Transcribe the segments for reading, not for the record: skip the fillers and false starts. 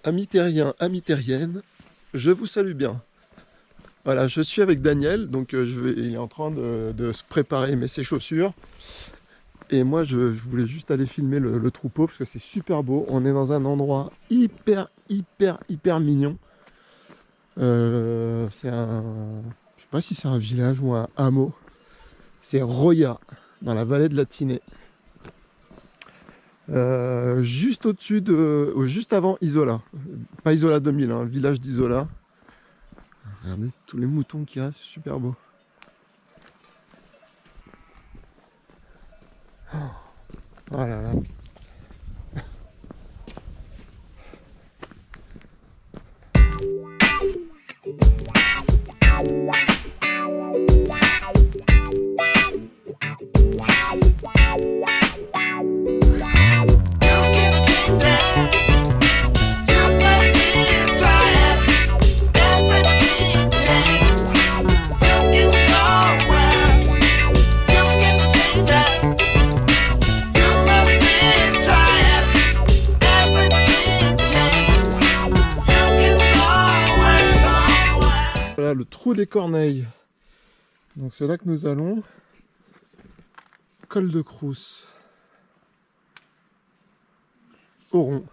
amis terriens, amis terriennes, je vous salue bien. Voilà, je suis avec Daniel, donc il est en train de se préparer, mais ses chaussures. Et moi, je voulais juste aller filmer le troupeau parce que c'est super beau. On est dans un endroit hyper mignon. C'est un... Je sais pas si c'est un village ou un hameau. C'est Roya, dans la vallée de la Tinée. Juste au-dessus de... juste avant Isola. Pas Isola 2000, hein, le village d'Isola. Regardez tous les moutons qu'il y a, c'est super beau. Oh là là. Voilà le trou des Corneilles. Donc c'est là que nous allons. Col de Crous. Oron.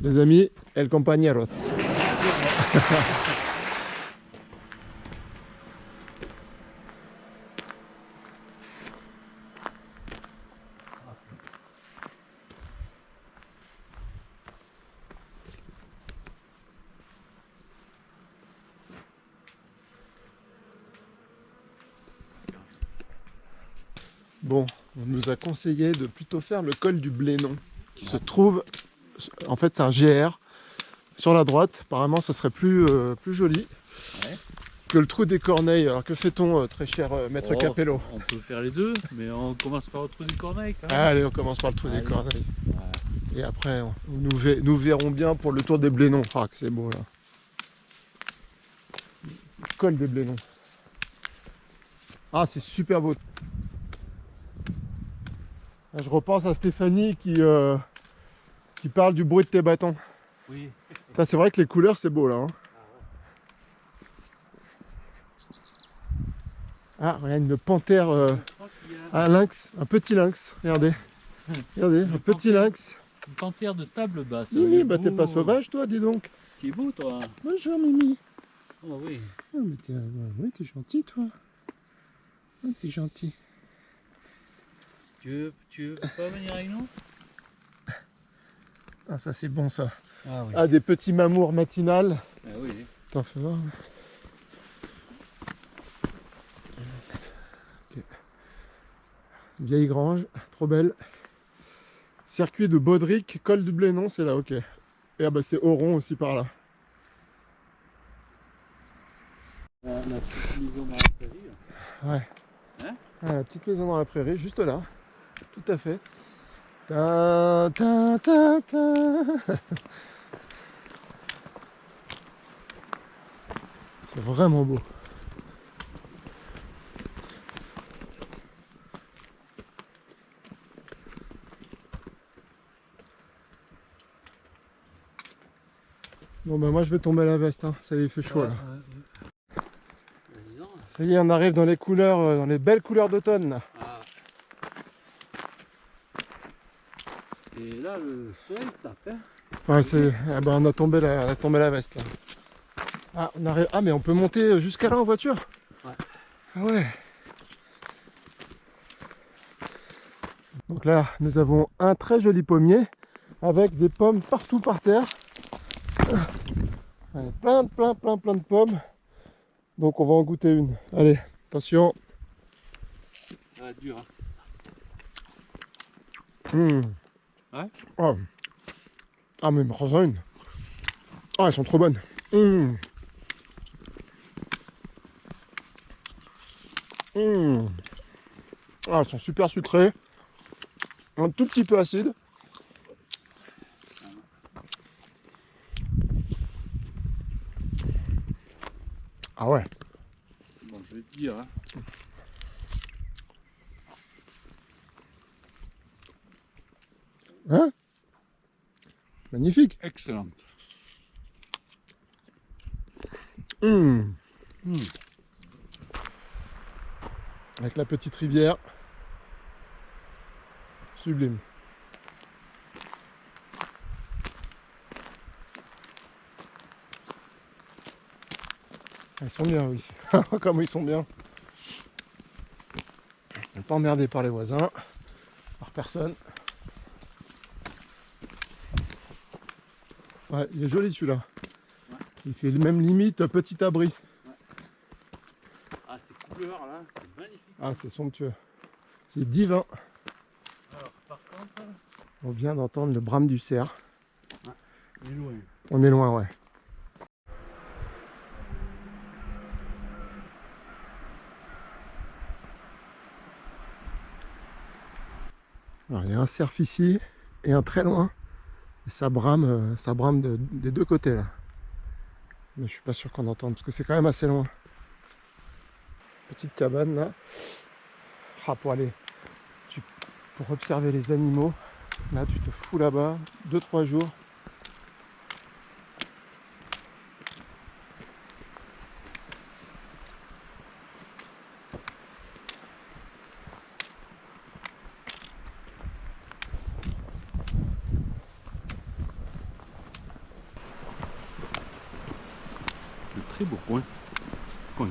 Les amis, el compañero. Bon, on nous a conseillé de plutôt faire le col du Blénon, qui se trouve, en fait c'est un GR, sur la droite. Apparemment ça serait plus joli que le trou des Corneilles. Alors que fait-on, très cher maître Capello? On peut faire les deux, mais on commence par le trou des Corneilles quand même. Allez, on commence par le trou des Corneilles. Voilà. Et après, nous verrons bien pour le tour des Blénons. Ah, que c'est beau là. Le col des Blénons. Ah, c'est super beau. Je repense à Stéphanie qui parle du bruit de tes bâtons. Oui. C'est vrai que les couleurs, c'est beau là. Hein. Ah, regarde, une panthère, un lynx, un petit lynx. Regardez, regardez, un petit lynx. Une panthère de table basse. Mimi, bah t'es pas sauvage toi, dis donc. T'es beau toi. Bonjour Mimi. Oh oui. Oh, mais t'es gentil toi. Oh, t'es gentil. Si tu veux pas venir avec nous? Ah, ça c'est bon ça. Ah oui. Ah, des petits mamours matinales. Ah oui. T'en fais voir. Okay. Vieille grange, trop belle. Circuit de Baudric, col du Blénon, c'est là, ok. Et ah bah c'est Oron aussi par là. La petite maison dans la prairie. Ouais. Hein? Ah, la petite maison dans la prairie, juste là. Tout à fait. Ta, ta, ta, ta. C'est vraiment beau. Bon bah moi je vais tomber la veste, hein. Ça y est, il fait chaud là. Ça y est, on arrive dans les couleurs, dans les belles couleurs d'automne. Ah. Et là le soleil tape, hein. Ouais, ah bah, on a tombé la veste là. Ah, on arrive... ah mais on peut monter jusqu'à là en voiture? Ouais. Ah ouais. Donc là nous avons un très joli pommier avec des pommes partout par terre. Allez, plein de pommes. Donc on va en goûter une. Allez, attention. Ah, dur, hein. Mmh. Ouais. Oh. Ah mais prends-en une. Ah, elles sont trop bonnes. Mmh. Mmh. Ah, elles sont super sucrées. Un tout petit peu acides. Ah ouais. Bon, je vais te dire, hein. Hein? Magnifique. Excellente. Mmh. Mmh. Avec la petite rivière. Sublime. Ils sont bien, oui. Comme ils sont bien. On n'est pas emmerdé par les voisins, par personne. Ouais, il est joli celui-là. Ouais. Il fait même limite petit abri. Ouais. Ah, ces couleurs là, c'est magnifique. Ah, c'est somptueux. C'est divin. Alors, par contre, On vient d'entendre le brame du cerf. il est loin. On est loin, ouais. Alors, il y a un cerf ici et un très loin. Et ça brame des deux côtés là. Mais je suis pas sûr qu'on entende parce que c'est quand même assez loin. Petite cabane là. Ah, pour observer les animaux. Là, tu te fous là-bas 2-3 jours. Un très beau coin. Coin.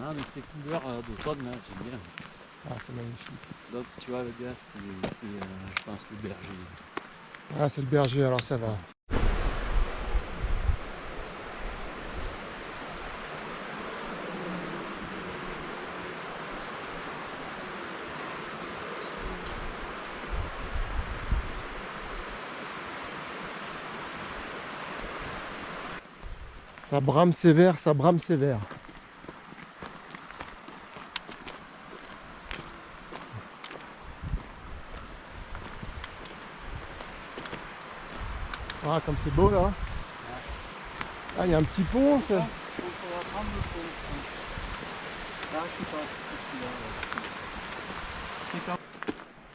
Ah, mais ces couleurs d'automne là, j'aime bien. Ah, c'est magnifique. Donc, tu vois, le gars, c'est, je pense, le berger. Ah, c'est le berger, alors ça va. Ça brame sévère, ça brame sévère. Ah, comme c'est beau là. Ah, il y a un petit pont, ça. On va prendre le pont. Là, je sais pas, c'est celui-là.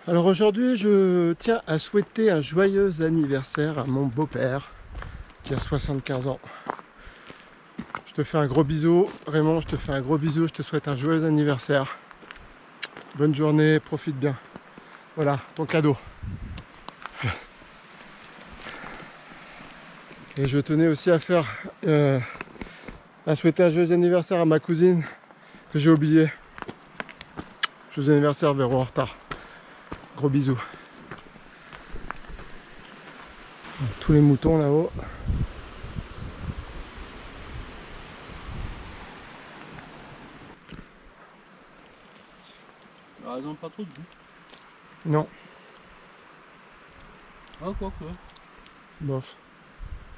Alors aujourd'hui, je tiens à souhaiter un joyeux anniversaire à mon beau-père qui a 75 ans. Je te fais un gros bisou, Raymond, je te fais un gros bisou, je te souhaite un joyeux anniversaire. Bonne journée, profite bien. Voilà, ton cadeau. Et je tenais aussi à souhaiter un joyeux anniversaire à ma cousine que j'ai oublié. Joyeux anniversaire, Véro, en retard. Gros bisous. Tous les moutons là-haut. Alors, ils ont pas trop de goût. Non, Ah, quoi. bof.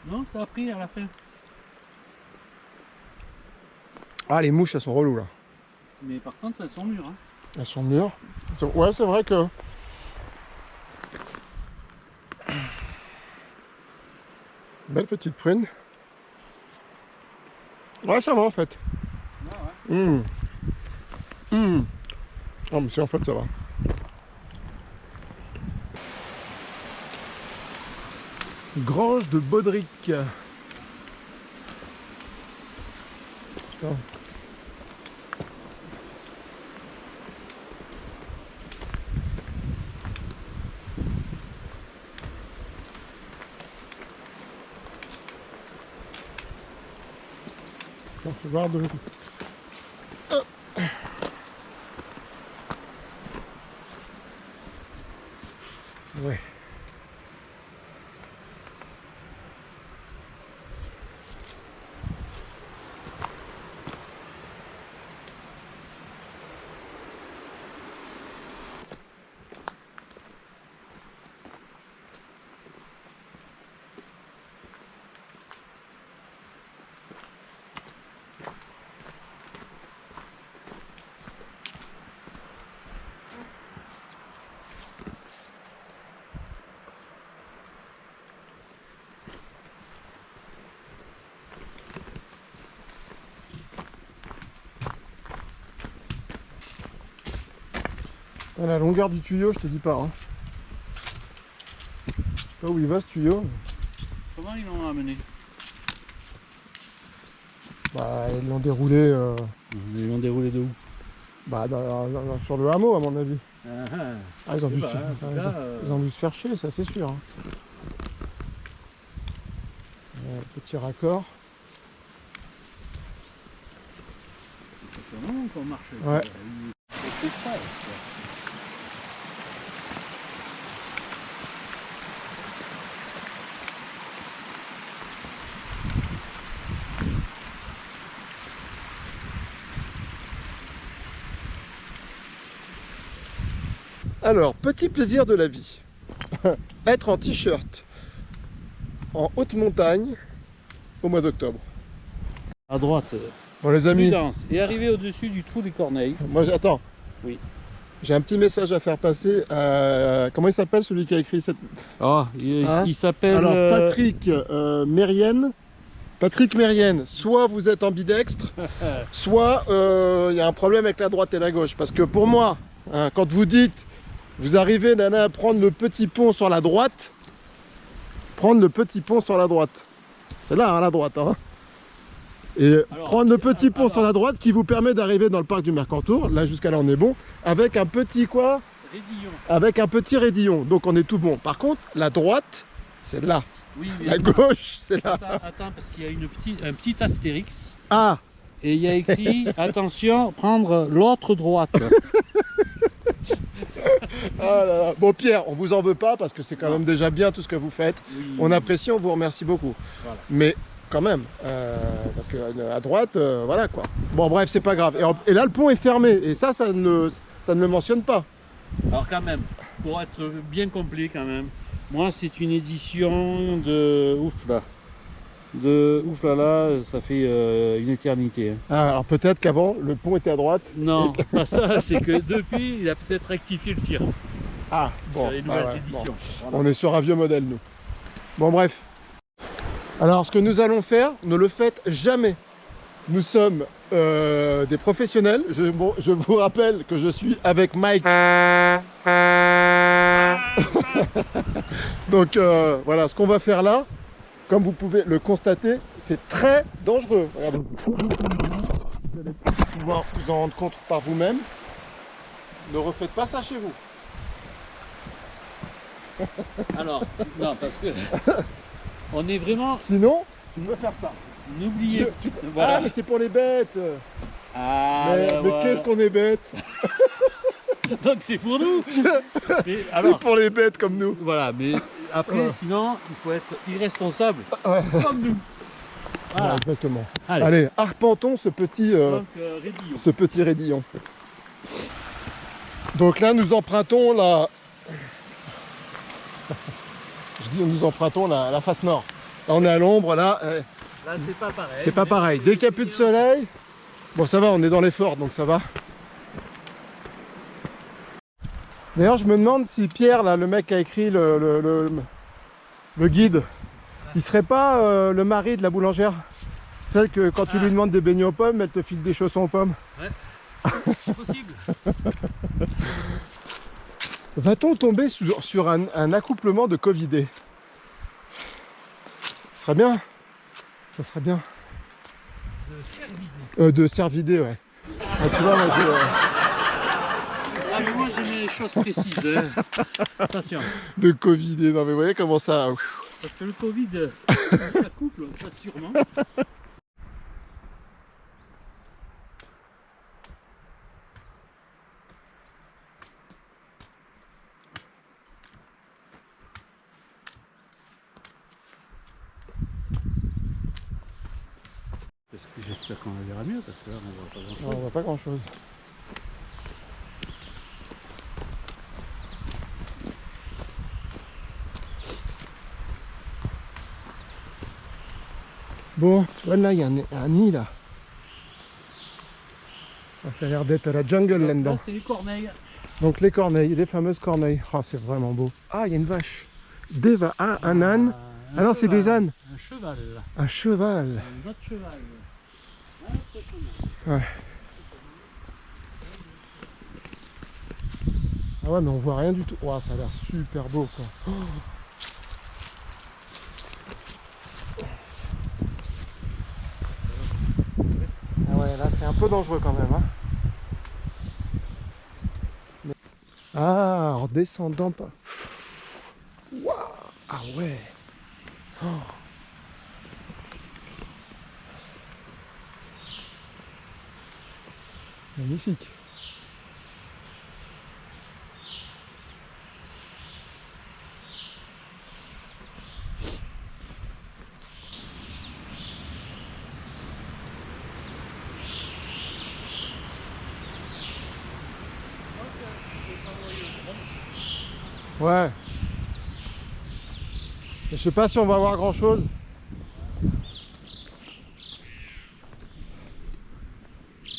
Non, ça a pris à la fin. Ah, les mouches, elles sont reloues là. Mais par contre, elles sont mûres. Hein. Elles sont mûres. Ouais, c'est vrai que... Belle petite prune. Ouais, ça va en fait. Ouais. Oh, mais si, en fait, ça va. Grange de Baudric. Putain. On peut voir de... Ouais. À la longueur du tuyau, je te dis pas. Hein. Je sais pas où il va ce tuyau. Comment ils l'ont amené? Bah, ils l'ont déroulé Ils l'ont déroulé de où? bah, sur le hameau, à mon avis. Ah, ils ont dû, ils ont dû se faire chier, ça c'est sûr. Hein. Petit raccord. Ça fait un moment qu'on marche. Ouais. C'est ça. Alors, petit plaisir de la vie. Être en t-shirt en haute montagne au mois d'octobre. À droite. Bon les amis, Prudence. Et arrivé au-dessus du trou des Corneilles. moi attends. Oui. J'ai un petit message à faire passer à... Comment il s'appelle celui qui a écrit cette... Ah, Hein il s'appelle... Alors Patrick Mérienne. Patrick Mérienne, soit vous êtes ambidextre, soit il y a un problème avec la droite et la gauche. Parce que pour moi, hein, quand vous dites, vous arrivez nana, à prendre le petit pont sur la droite, prendre le petit pont sur la droite. C'est là, hein, la droite. Hein. Et alors, prendre le petit pont sur la droite qui vous permet d'arriver dans le parc du Mercantour. Là, jusqu'à là, on est bon. Avec un petit quoi? Raidillon. Avec un petit raidillon. Donc, on est tout bon. Par contre, la droite, c'est là. Oui, mais la gauche, c'est là. Attends, parce qu'il y a un petit astérix. Ah. Et il y a écrit, attention, prendre l'autre droite. Ah là là. Bon Pierre, on vous en veut pas parce que c'est quand même déjà bien tout ce que vous faites. Oui. On apprécie, on vous remercie beaucoup. Voilà. Mais quand même, parce que à droite, voilà quoi. Bon bref, c'est pas grave. Et là le pont est fermé et ça ne le mentionne pas. Alors quand même, pour être bien complet quand même, moi c'est une édition de ouf là. Ça fait une éternité. Hein. Ah, alors peut-être qu'avant le pont était à droite. Non, pas ça, c'est que depuis il a peut-être rectifié le tir. Ah, bon, sur les nouvelles éditions. Bon. Voilà. On est sur un vieux modèle nous. Bon bref. Alors ce que nous allons faire, ne le faites jamais. Nous sommes des professionnels. Je vous rappelle que je suis avec Mike. Donc voilà, ce qu'on va faire là, comme vous pouvez le constater, c'est très dangereux. Regardez. Vous allez pouvoir vous en rendre compte par vous-même. Ne refaites pas ça chez vous. Alors, non, parce que on est vraiment... Sinon, tu peux faire ça. N'oubliez... Voilà. Ah, mais c'est pour les bêtes. Ah, mais voilà. Qu'est-ce qu'on est bêtes. Donc c'est pour nous. C'est pour les bêtes comme nous. Voilà, mais après, sinon, il faut être irresponsable comme nous. Voilà. Ouais, exactement. Allez, arpentons ce petit raidillon. Donc là, nous empruntons la... Je dis, nous empruntons la face nord. Là, on est à l'ombre, là. Là, c'est pas pareil. C'est pas pareil. Dès qu'il n'y a plus de soleil, bon, ça va, on est dans l'effort, donc ça va. D'ailleurs, je me demande si Pierre, là, le mec qui a écrit le guide, il serait pas le mari de la boulangère, celle que quand tu lui demandes des beignets aux pommes, elle te file des chaussons aux pommes. Ouais, c'est possible. Va-t-on tomber sur un accouplement de Covidés? Ce serait bien. Ça serait bien. De cervidés, ouais. Ah, tu vois, moi, mais moi j'ai mes choses précises. Hein. Attention. De Covidés, non mais vous voyez comment ça... Parce que le Covid, ça couple, ça sûrement. Parce que j'espère qu'on la verra mieux, parce que là on voit pas grand chose. Non, on voit pas grand chose. Bon, tu vois là, il y a un nid là. Ça a l'air d'être la jungle là-dedans. Là, c'est les corneilles. Donc les corneilles, les fameuses corneilles. Oh, c'est vraiment beau. Ah, il y a une vache. Un âne. Ah non, c'est des ânes. Un cheval là. Un cheval. Un autre cheval. Ouais. Ah ouais, mais on voit rien du tout. Ouah, ça a l'air super beau, quoi. Oh. Ah ouais, là c'est un peu dangereux quand même. Hein. Mais... Ah, en descendant pas. Waouh. Ah ouais. Oh. Magnifique. Ouais. Je sais pas si on va voir grand chose.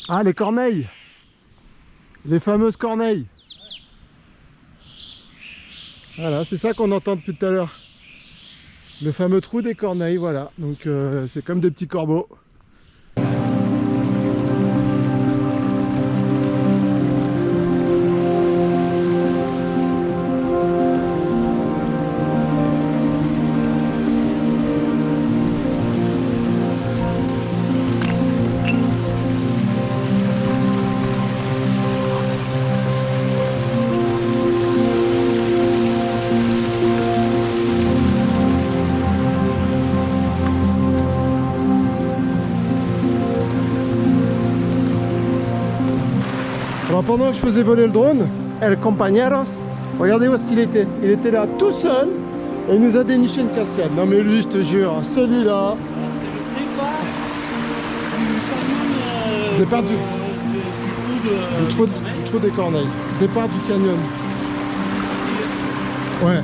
Ah, les corneilles. Les fameuses corneilles. Voilà, c'est ça qu'on entend depuis tout à l'heure. Le fameux trou des corneilles, voilà. Donc c'est comme des petits corbeaux. Alors pendant que je faisais voler le drone, El Compañeros, regardez où est-ce qu'il était. Il était là tout seul et il nous a déniché une cascade. Non mais lui, je te jure, celui-là... C'est le Départ du trou trou des corneilles. Départ du canyon. Ouais.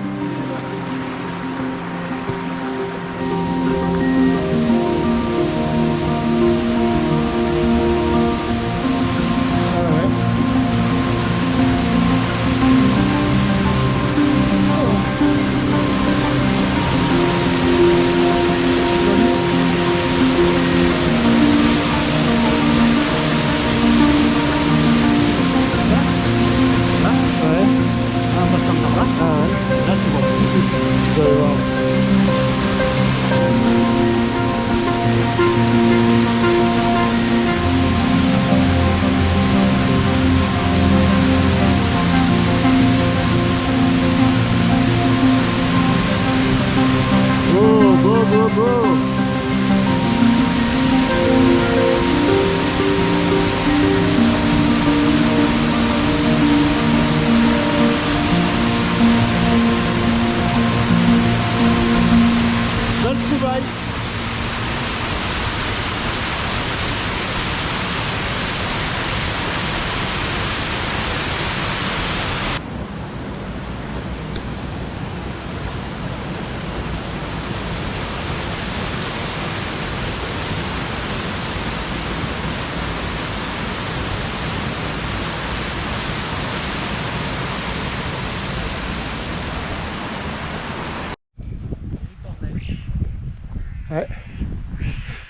Ouais.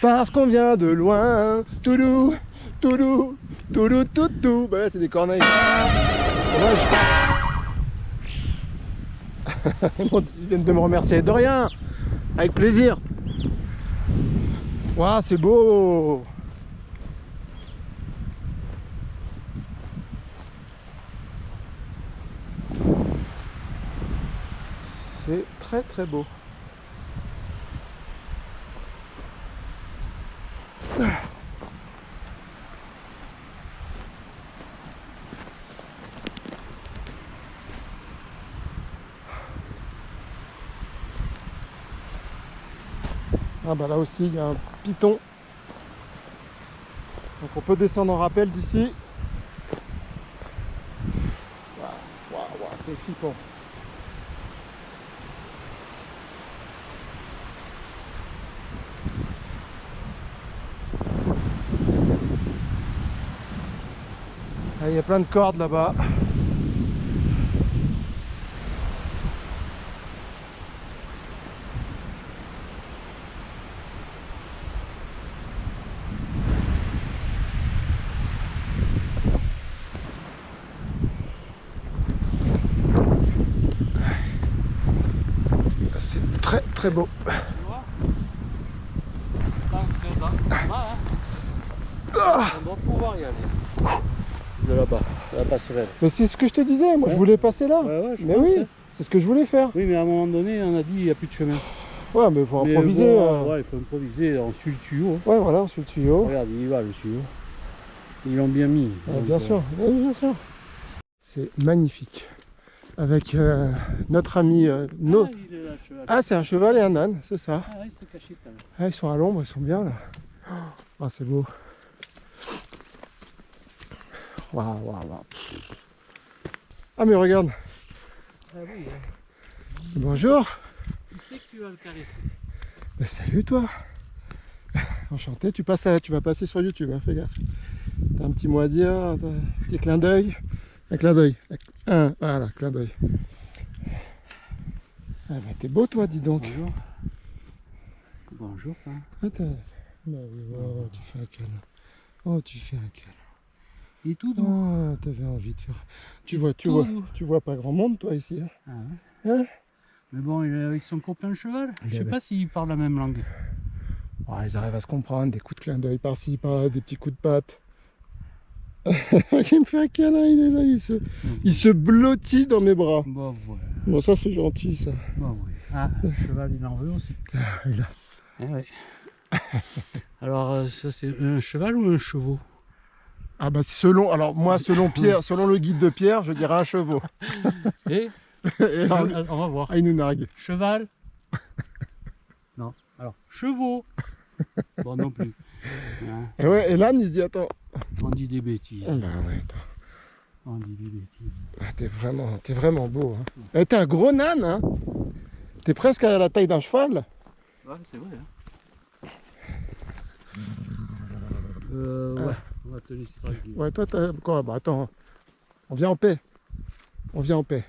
Parce qu'on vient de loin. Toulou, toulou, toulou, toutou. Bah ouais, c'est des corneilles. Dommage. Ils viennent de me remercier. De rien. Avec plaisir. Waouh, c'est beau. C'est très très beau. Ah bah là aussi il y a un piton. Donc on peut descendre en rappel d'ici. Waouh, c'est flippant. Ah, il y a plein de cordes là-bas. très beau. Tu vois? Je pense que là, on doit pouvoir y aller. De là-bas, la passerelle. Mais c'est ce que je te disais, moi je voulais passer là. Ouais, je Mais pense, oui, hein. c'est ce que je voulais faire. Oui, mais à un moment donné, on a dit il n'y a plus de chemin. Ouais, mais il faut Mais improviser. bon, ouais, il faut improviser. On suit le tuyau. Ouais, voilà, sur le tuyau. Regarde, il y va le tuyau. Ils l'ont bien mis. Ouais, Donc, bien sûr, ouais, bien sûr. C'est magnifique. Avec notre ami. Ah, il est là, le cheval. Ah, c'est un cheval et un âne, c'est ça. Ah, il s'est caché quand même. Ah, ils sont à l'ombre, ils sont bien là. Ah, c'est beau. Waouh, waouh, waouh. Ah, mais regarde. Ah oui, hein. Bonjour. Il sait que tu vas le caresser. Ben, salut toi. Enchanté, tu vas passer sur YouTube, hein, fais gaffe. T'as un petit mot à dire, t'as un petit clin d'œil. Un clin d'œil. Voilà, clin d'œil. Ah ben t'es beau toi, dis donc. Bonjour. Bonjour, toi. Attends. Bah oui, oh, tu fais un câlin. Oh, tu fais un câlin. Il est tout doux. Oh, t'avais envie de faire. Tu Tout. vois pas grand monde toi ici. Hein. Ah ouais. Hein? Mais bon, il est avec son copain le cheval. Je sais ben. pas s'ils parlent la même langue. Oh, ils arrivent à se comprendre, des coups de clin d'œil par-ci, par-là, des petits coups de patte. Il me fait un câlin, il est là, il se blottit dans mes bras. Bon, voilà. Bon, ça c'est gentil ça. Bon, oui. Ah, le cheval, il en veut aussi. Ah, il a- Ah ouais. Alors, ça, c'est un cheval ou un chevaux? Ah bah alors moi selon Pierre, selon le guide de Pierre, je dirais un chevaux. Et Et alors, on va voir. il nous nargue. Cheval? Non. Alors, chevaux? Bon, non plus. Hein, Et ouais, et l'âne il se dit attends. on dit des bêtises. Ah bah ouais, attends. On dit des bêtises. Ah, t'es vraiment beau. Hein. Eh, t'es un gros âne, hein. T'es presque à la taille d'un cheval. Ouais, c'est vrai. Hein. Ouais, on va te laisser tranquille. Ouais, toi t'as quoi? Bah attends, on vient en paix. On vient en paix.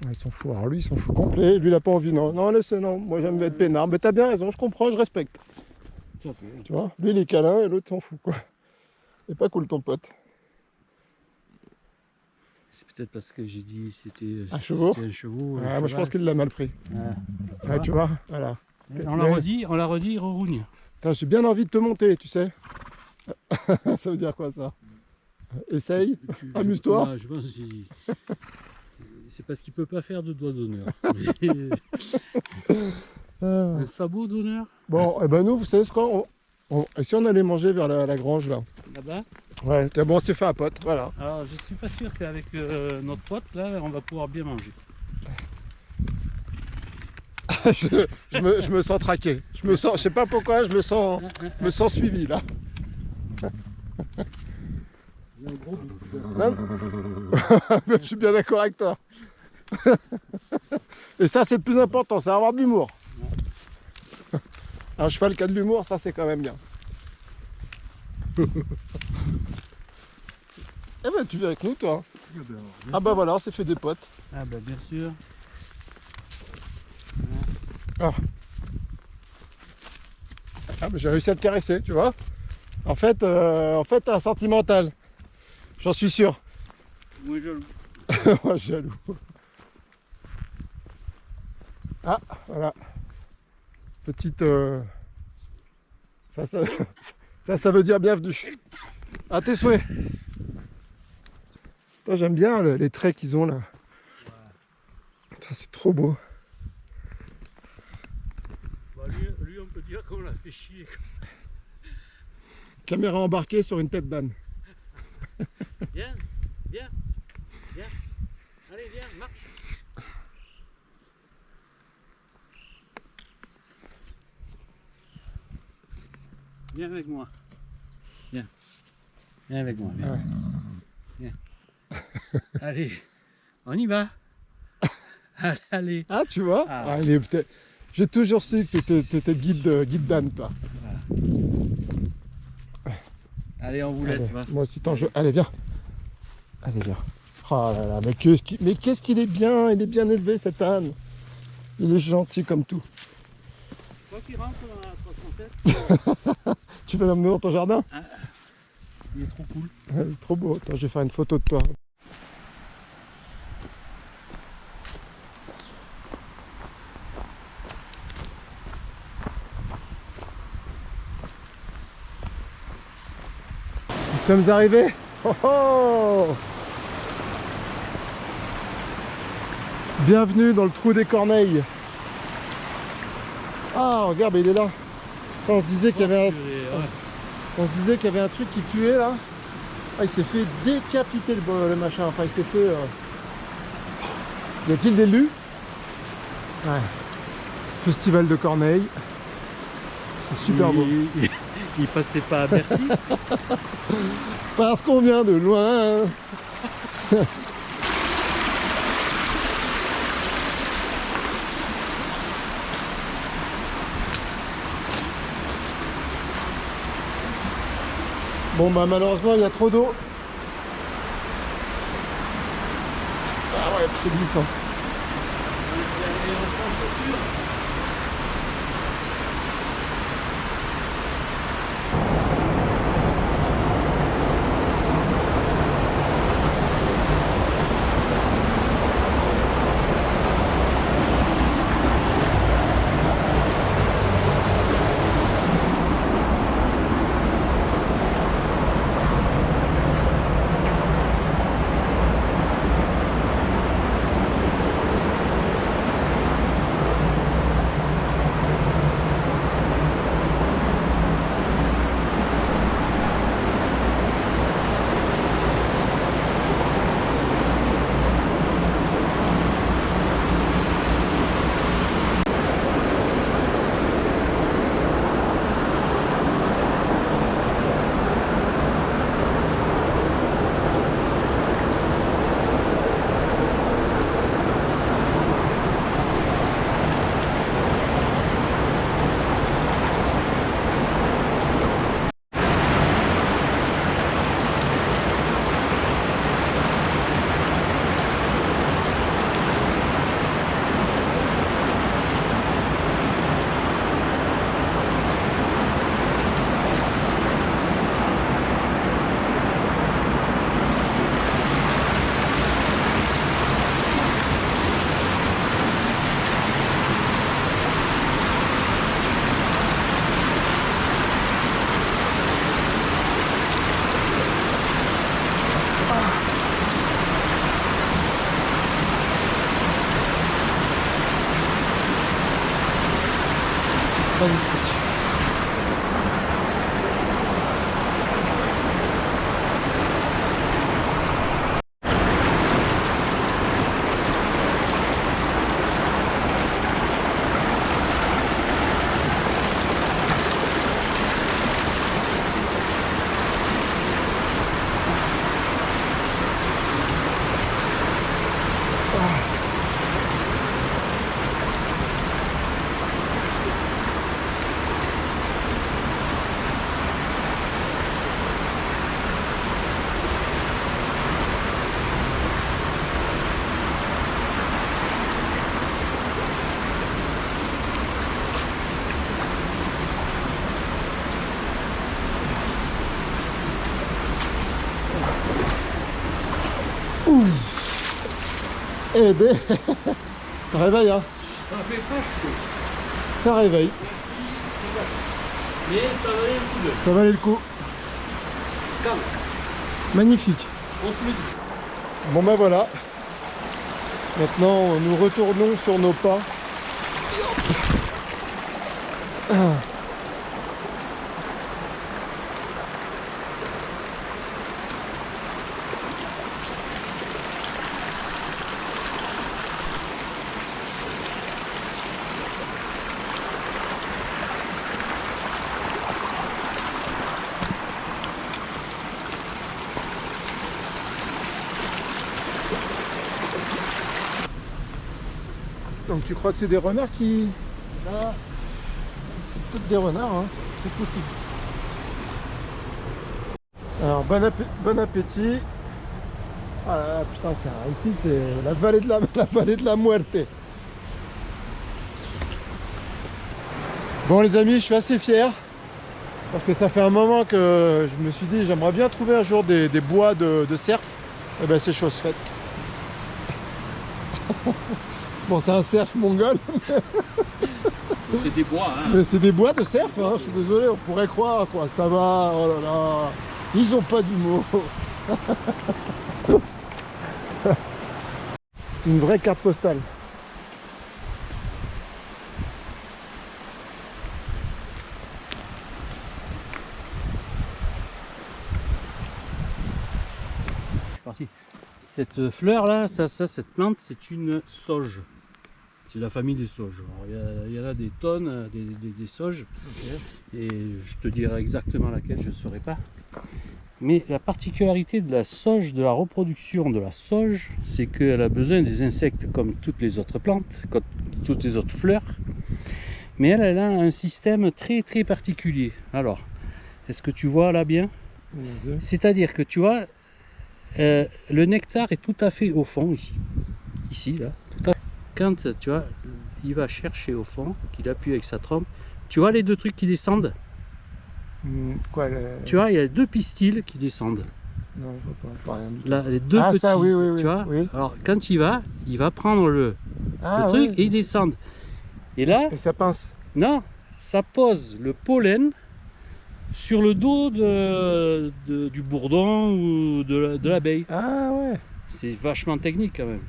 Ouais, ils s'en foutent. Alors lui, il s'en fout complet. Lui, il a pas envie. Non, non, laisse, non. Moi, j'aime être peinard. Mais t'as bien raison, je comprends, je respecte. Tout à fait. Tu vois, lui, il est câlin et l'autre s'en fout, quoi. C'est pas cool, ton pote. C'est peut-être parce que j'ai dit c'était Un chevaux. un chevaux. Ah, moi, je pense qu'il l'a mal pris. Ouais. Ah, tu vois, voilà. On l'a redit, il rerougne. Putain, j'ai bien envie de te monter, tu sais. Ça veut dire quoi, ça? Essaye, amuse-toi. Je pense que c'est parce qu'il peut pas faire de doigt d'honneur. Ah. Un sabot d'honneur? Bon, et ben nous, vous savez ce quoi? Et si on allait manger vers la grange, là? Là-bas? Ouais, c'est bon, on s'est fait un pote, voilà. Alors, je suis pas sûr qu'avec notre pote, là, on va pouvoir bien manger. je me sens traqué. Je sais pas pourquoi, je me sens suivi, là. Il y a un gros doute. Non. Je suis bien d'accord avec toi. Et ça, c'est le plus important, c'est avoir de l'humour. Un cheval qui a de l'humour, ça, c'est quand même bien. Eh ben, tu viens avec nous, toi. Ah bah voilà, on s'est fait des potes. Ah bah bien sûr. Ah bah, j'ai réussi à te caresser, tu vois. En fait, t'es un sentimental. J'en suis sûr. Moi jaloux. Moi, jaloux. Ah, voilà. Petite... Ça veut dire bienvenue. À tes souhaits. Toi, j'aime bien les traits qu'ils ont là. Ça, c'est trop beau. Bah, lui, on peut dire qu'on l'a fait chier. Caméra embarquée sur une tête d'âne. Viens, viens, viens. Allez, viens, marche. Viens avec moi. Viens. Viens avec moi. Viens. Ouais. Viens. Allez, on y va. Allez. Ah, tu vois, Ah. ah, j'ai toujours su que t'étais guide d'âne, toi. Allez, on vous laisse. Allez, Va. moi aussi, allez, viens. Allez, viens. Oh là là, mais qu'est-ce qu'il est bien, il est bien élevé cet âne. Il est gentil comme tout. Toi qui rentres dans la 307. Tu veux l'emmener dans ton jardin? Il est trop cool. Il est trop beau. Attends, je vais faire une photo de toi. sommes arrivés. Oh oh, bienvenue dans le trou des Corneilles. Ah, regarde, il est là. On se disait qu'il y avait un truc qui puait là. Ah, il s'est fait décapiter le machin. Enfin, il s'est fait... Y a-t-il des lus? Ouais. Festival de Corneilles. C'est super beau. Il passait pas à Bercy. Parce qu'on vient de loin. Bon bah malheureusement il y a trop d'eau. Ah ouais, c'est glissant. Magnifique. Eh ben, ça réveille, hein. Ça fait pas chaud. Ça réveille. Mais ça valait le coup de. Ça valait le coup. Calme. Magnifique. On se le dit. Bon ben voilà. Maintenant, nous retournons sur nos pas. Donc tu crois que c'est des renards qui... Ça, C'est peut-être des renards, hein. C'est possible. Alors bon appétit. Ah là là, putain, ici c'est la vallée de la vallée de la muerte. Bon les amis, je suis assez fier parce que ça fait un moment que je me suis dit j'aimerais bien trouver un jour des bois de cerf. Et ben c'est chose faite. Bon, c'est un cerf mongol, c'est des bois, hein. mais c'est des bois de cerf, hein. Je suis désolé, on pourrait croire quoi, ça va, oh là là. Ils ont pas d'humour. Une vraie carte postale. Parti. Cette fleur là, cette plante, c'est une sauge. C'est la famille des sauges. Il y en a des tonnes, des sauges. Okay. Et je te dirai exactement laquelle, je ne saurais pas. Mais la particularité de la sauge, de la reproduction de la sauge, c'est qu'elle a besoin des insectes comme toutes les autres plantes, comme toutes les autres fleurs. Mais elle a un système très très particulier. Alors, est-ce que tu vois là bien? C'est-à-dire que tu vois, le nectar est tout à fait au fond ici. Ici, là. Tout à fait. Quand tu vois, il va chercher au fond, qu'il appuie avec sa trompe, tu vois les deux trucs qui descendent? Quoi, tu vois, il y a deux pistils qui descendent. Non, je vois rien du tout. Là, les deux petits, ça, oui, tu vois. Oui. Alors, quand il va prendre le truc et il descend. Et là... Et ça pince? Non, ça pose le pollen sur le dos du bourdon ou de l'abeille. Ah ouais. C'est vachement technique quand même.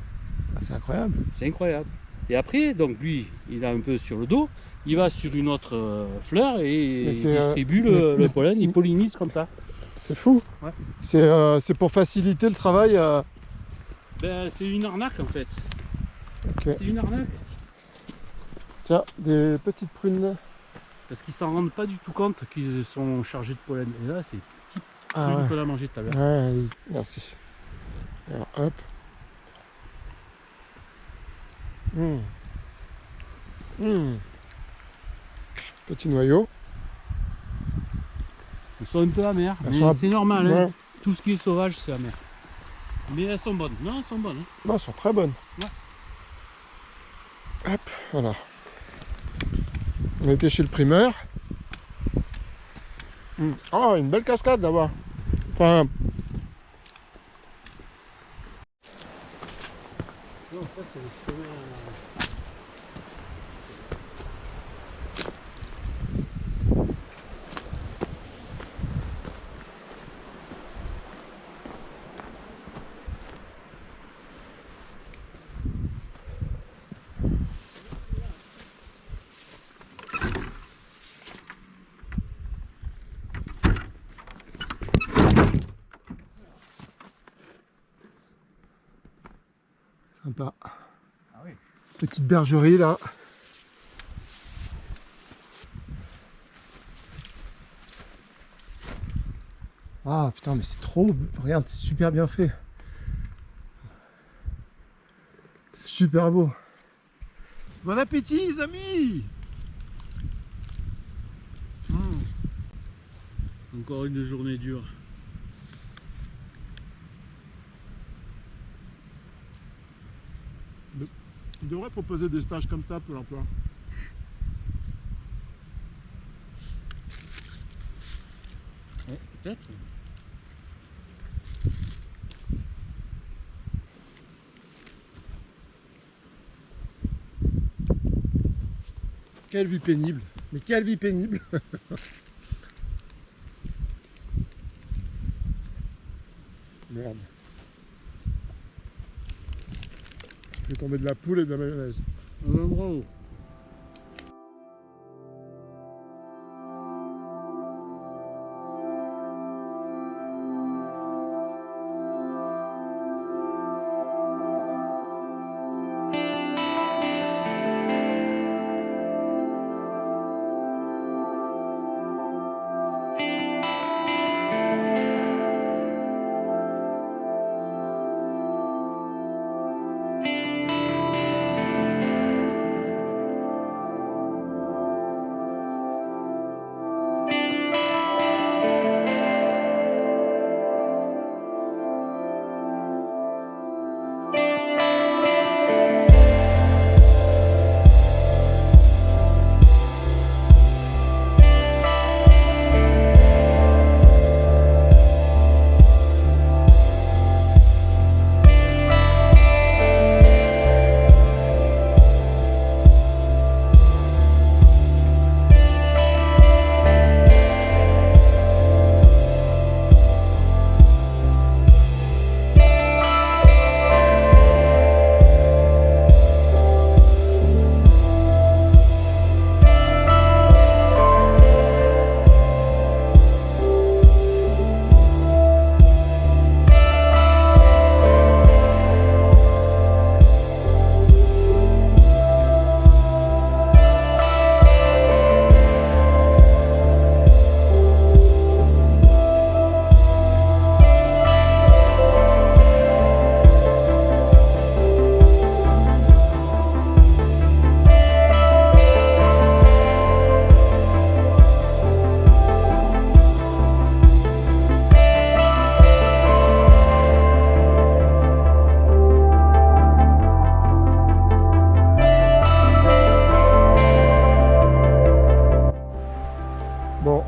Ah, c'est incroyable. C'est incroyable. Et après, donc lui, il a un peu sur le dos, il va sur une autre fleur et il distribue le pollen, il pollinise comme ça. C'est fou. Ouais. C'est pour faciliter le travail. Ben, c'est une arnaque en fait. Okay. C'est une arnaque. Tiens, des petites prunes. Parce qu'ils s'en rendent pas du tout compte qu'ils sont chargés de pollen. Et là, c'est petit prunes qu'on a mangé tout à l'heure. Ouais, merci. Alors, hop. Petit noyau. Elles sont un peu amères, mais c'est normal. Hein. Tout ce qui est sauvage, c'est amer. Mais elles sont bonnes. Non, elles sont bonnes. Hein. Non, elles sont très bonnes. Ouais. Hop, voilà. On était chez le primeur. Oh, une belle cascade là-bas. Enfin... Non, ça c'est le chemin... Sympa. Ah oui. Petite bergerie là. Ah putain, mais c'est trop... Regarde, c'est super bien fait. C'est super beau. Bon appétit les amis. Encore une journée dure. On devrait proposer des stages comme ça pour l'emploi. Ouais, peut-être. Quelle vie pénible. Mais quelle vie pénible. Merde. Je vais tomber de la poule et de la mayonnaise. Bravo.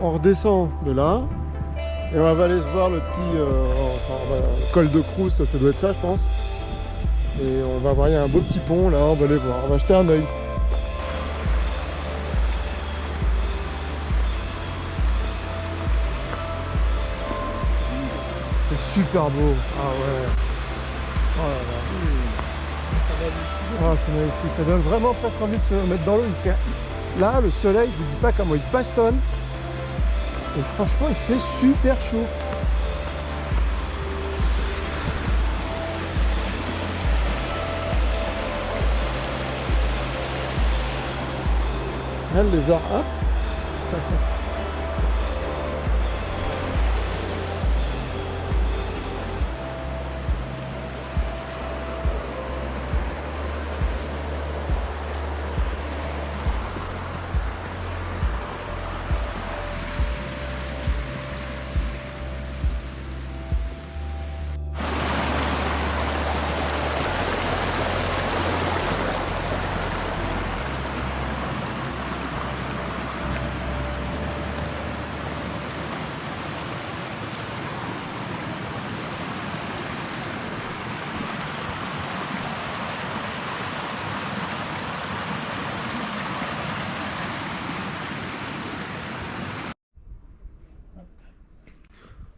on redescend de là. Et on va aller se voir le petit col de Crous, ça doit être ça je pense. Et on va voir, il y a un beau petit pont là, on va aller voir, on va jeter un œil. C'est super beau, ah ouais. Oh là là. Ah, c'est magnifique, ça donne vraiment presque envie de se mettre dans l'eau. Là, le soleil, je vous dis pas comment il bastonne. Et franchement, il fait super chaud. Là, le lézard, hop.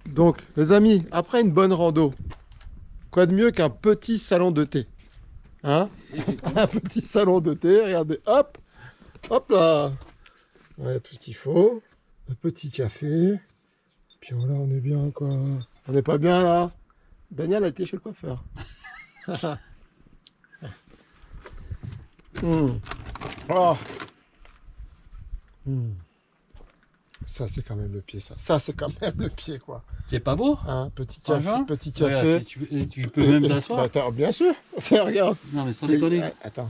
Donc, les amis, après une bonne rando, quoi de mieux qu'un petit salon de thé? Hein? Un petit salon de thé, regardez, hop, hop là. Ouais, tout ce qu'il faut. Un petit café. Puis voilà, on est bien, quoi. On n'est pas bien, là? Daniel a été chez le coiffeur. Oh. Ça, c'est quand même le pied, ça. Ça, c'est quand même le pied, quoi. C'est pas beau? Hein, petit café, Franchement, petit café. regarde, tu peux même t'asseoir. Bah, attends, bien sûr. Regarde. Non mais sans déconner. Attends.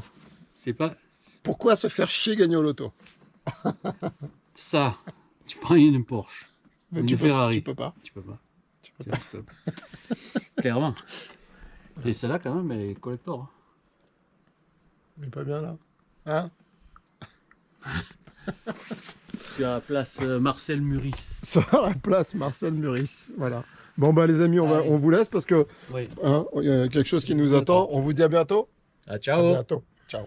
C'est pas Pourquoi se faire chier gagner au loto? ça. Tu prends une Porsche, Mais une tu Ferrari. Tu peux pas. Tu peux pas. Tu peux pas. Tu peux pas. Clairement. Et celle-là quand même, elle est collector. On est pas bien là. Hein? Sur la place Marcel Muris. Sur la place Marcel Muris. Voilà. Bon bah les amis, on vous laisse parce que Oui. hein, il y a quelque chose qui nous attend. On vous dit à bientôt. Ah, À ciao. bientôt. Ciao.